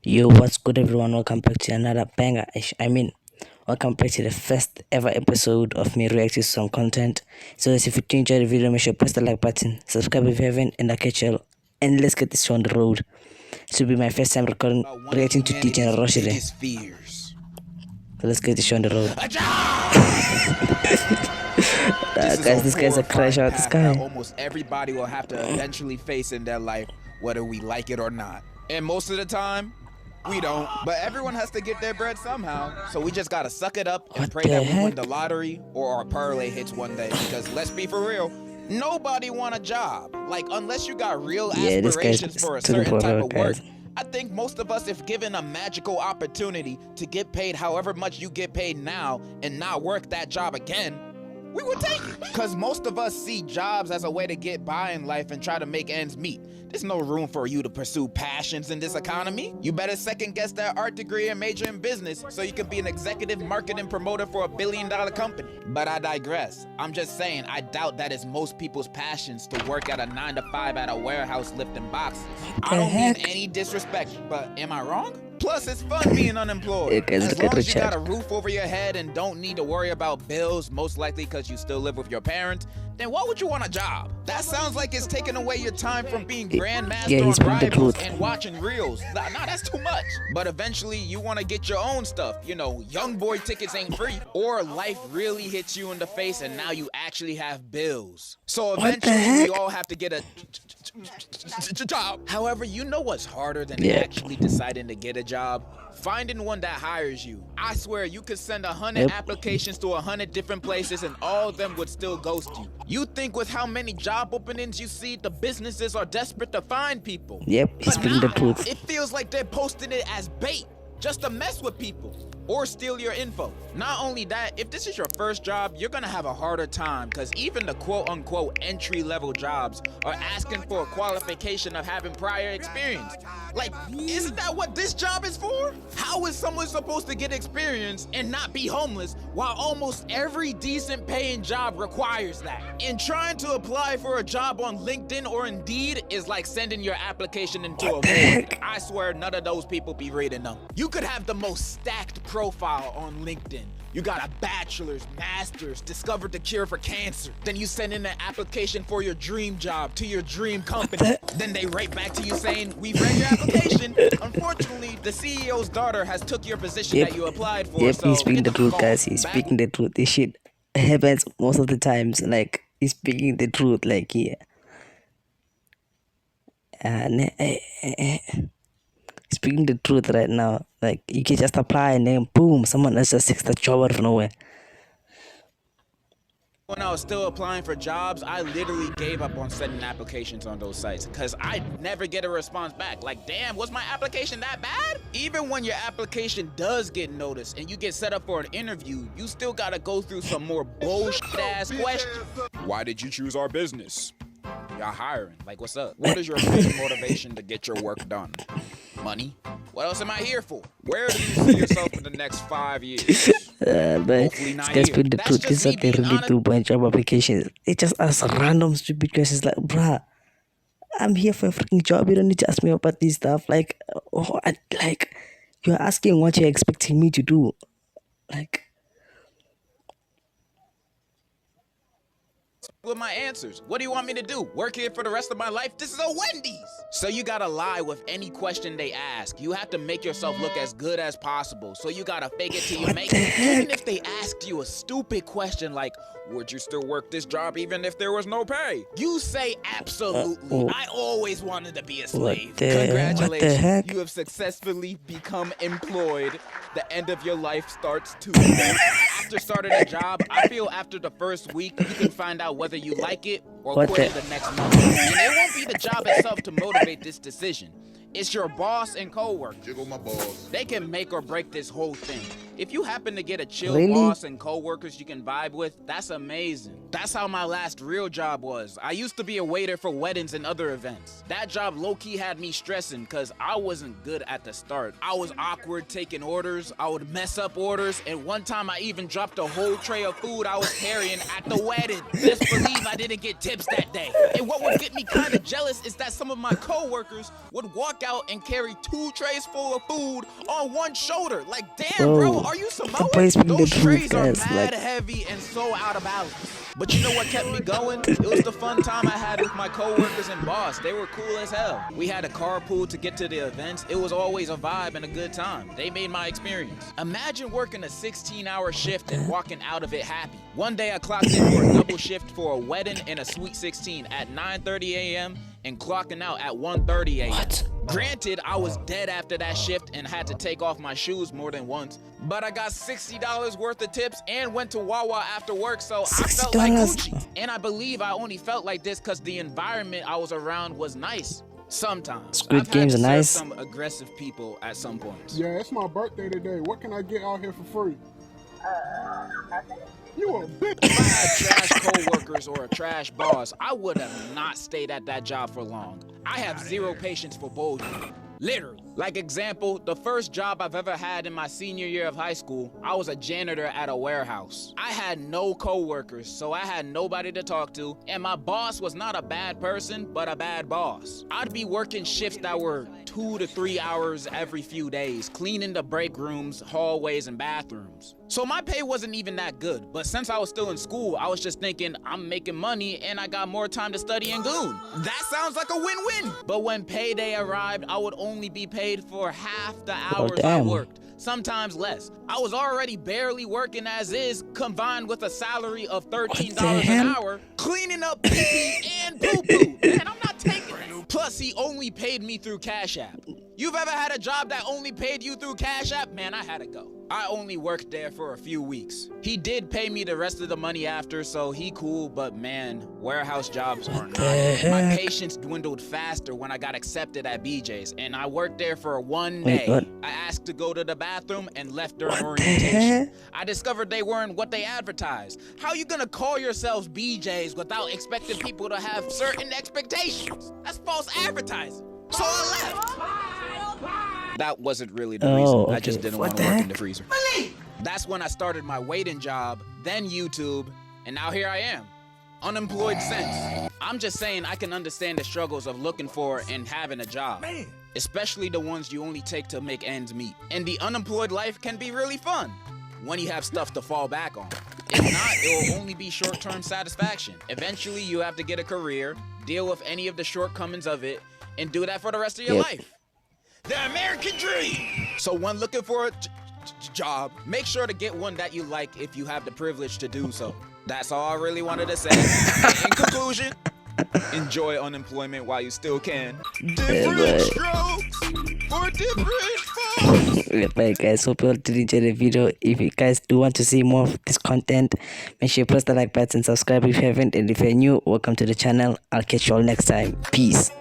Yo, what's good, everyone? Welcome back to another banger. Welcome back to the first ever episode of me reacting to some content. So, if you enjoyed the video, make sure you press the like button, subscribe if you haven't, and the catch and let's get this show on the road. This will be my first time reacting to DJ Roshide. So let's get this show on the road. Guys, this guy's a crash out. This guy. Almost everybody will have to eventually face in their life, whether we like it or not. And most of the time, we don't. But everyone has to get their bread somehow. So we just gotta suck it up and pray that we win the lottery or our parlay hits one day. Because let's be for real, nobody want a job. Like, unless you got real aspirations for a certain type of work. I think most of us, if given a magical opportunity to get paid however much you get paid now and not work that job again, we would take it. Because most of us see jobs as a way to get by in life and try to make ends meet. There's no room for you to pursue passions in this economy. You better second guess that art degree and major in business so you can be an executive marketing promoter for a billion-dollar company. But I digress. I'm just saying, I doubt that is most people's passions to work at a 9-to-5 at a warehouse lifting boxes. I don't mean any disrespect, but am I wrong? Plus, it's fun being unemployed. As long as you got a roof over your head and don't need to worry about bills, most likely because you still live with your parents, then why would you want a job? That sounds like it's taking away your time from being grandmaster on Rivals and watching reels. Nah, that's too much. But eventually, you want to get your own stuff. You know, young boy tickets ain't free. Or life really hits you in the face and now you actually have bills. So eventually, we all have to get a job. However, you know what's harder than actually deciding to get a job? Finding one that hires you. I swear you could send 100 applications to 100 different places and all of them would still ghost you. You think with how many job openings you see, the businesses are desperate to find people. Yep, he's speaking the truth. It feels like they're posting it as bait, just to mess with people or steal your info. Not only that, if this is your first job, you're gonna have a harder time because even the quote-unquote entry-level jobs are asking for a qualification of having prior experience. Like, isn't that what this job is for? How is someone supposed to get experience and not be homeless while almost every decent paying job requires that? And trying to apply for a job on LinkedIn or Indeed is like sending your application into a void. I swear none of those people be reading them. You could have the most stacked profile on LinkedIn. You got a bachelor's, master's, discovered the cure for cancer. Then you send in an application for your dream job to your dream company. Then they write back to you saying, we've read your application. Unfortunately, the CEO's daughter has took your position that you applied for. Yep, so he's speaking the truth, guys. He's speaking the truth. This shit happens most of the times. Like, he's speaking the truth. Like, yeah. Speaking the truth right now. Like, you can just apply and then boom, someone else just takes the job out of nowhere. When I was still applying for jobs, I literally gave up on sending applications on those sites because I never get a response back. Like, damn, was my application that bad? Even when your application does get noticed and you get set up for an interview, you still gotta go through some more bullshit-ass questions. Why did you choose our business? Y'all hiring. Like, what's up? What is your main motivation to get your work done? Money? What else am I here for? Where do you see yourself in the next 5 years? Hopefully not here. The truth. This is what they really do by job applications. They just ask random stupid questions like, bruh, I'm here for a freaking job. You don't need to ask me about this stuff. Like, you're asking what you're expecting me to do. Like, with my answers. What do you want me to do? Work here for the rest of my life? This is a Wendy's. So you gotta lie with any question they ask. You have to make yourself look as good as possible. So you gotta fake it till you make it. Even if they asked you a stupid question like, would you still work this job even if there was no pay? You say absolutely. I always wanted to be a slave. Congratulations. You have successfully become employed. The end of your life starts Tuesday. After starting a job, I feel after the first week, you can find out whether you like it or quit the next month. And it won't be the job itself to motivate this decision. It's your boss and co-workers. Jiggle my balls. They can make or break this whole thing. If you happen to get a chill boss and co-workers you can vibe with, that's amazing. That's how my last real job was. I used to be a waiter for weddings and other events. That job low-key had me stressing because I wasn't good at the start. I was awkward taking orders, I would mess up orders, and one time I even dropped a whole tray of food I was carrying at the wedding. Best believe I didn't get tips that day. And what would get me kind of jealous is that some of my co-workers would walk out and carry 2 trays full of food on one shoulder. Like, damn, bro, are you Samoan? Those trays are mad heavy and so out of balance. But you know what kept me going? It was the fun time I had with my coworkers and boss. They were cool as hell. We had a carpool to get to the events. It was always a vibe and a good time. They made my experience. Imagine working a 16-hour shift and walking out of it happy. One day I clocked in for a double shift for a wedding and a Sweet 16 at 9:30 a.m. and clocking out at 1:30 a.m. Granted, I was dead after that shift and had to take off my shoes more than once, but I got $60 worth of tips and went to Wawa after work, so I felt like Gucci. And I believe I only felt like this because the environment I was around was nice. Sometimes. Squid Games are nice. Some aggressive people at some points. Yeah, it's my birthday today. What can I get out here for free? You a bitch. If I had trash co-workers or a trash boss, I would have not stayed at that job for long. I have zero patience for bullshit. Literally. Like example, the first job I've ever had in my senior year of high school, I was a janitor at a warehouse. I had no co-workers, so I had nobody to talk to, and my boss was not a bad person, but a bad boss. I'd be working shifts that were 2 to 3 hours every few days, cleaning the break rooms, hallways, and bathrooms. So my pay wasn't even that good, but since I was still in school, I was just thinking, I'm making money and I got more time to study and goon. That sounds like a win-win. But when payday arrived, I would only be paid for half the hours I worked, sometimes less. I was already barely working as is, combined with a salary of $13 an hour, cleaning up pee-pee and poo-poo. Man, I'm not taking it. Plus, he only paid me through Cash App. You've ever had a job that only paid you through Cash App? Man, I had to go. I only worked there for a few weeks. He did pay me the rest of the money after, so he cool, but man, warehouse jobs are not. My patience dwindled faster when I got accepted at BJ's, and I worked there for one day. I asked to go to the bathroom and left during orientation. I discovered they weren't what they advertised. How you gonna call yourselves BJ's without expecting people to have certain expectations? That's false advertising. So I left. That wasn't really the reason. I just didn't want to work in the freezer. That's when I started my waiting job, then YouTube, and now here I am. Unemployed since. I'm just saying I can understand the struggles of looking for and having a job. Especially the ones you only take to make ends meet. And the unemployed life can be really fun when you have stuff to fall back on. If not, it will only be short-term satisfaction. Eventually, you have to get a career, deal with any of the shortcomings of it, and do that for the rest of your life. The American dream! So when looking for a job, make sure to get one that you like if you have the privilege to do so. That's all I really wanted to say. In conclusion, enjoy unemployment while you still can. Different strokes for different folks. Bye guys, hope you all did enjoy the video. If you guys do want to see more of this content, make sure you press the like button, subscribe if you haven't, and if you're new, welcome to the channel. I'll catch you all next time. Peace.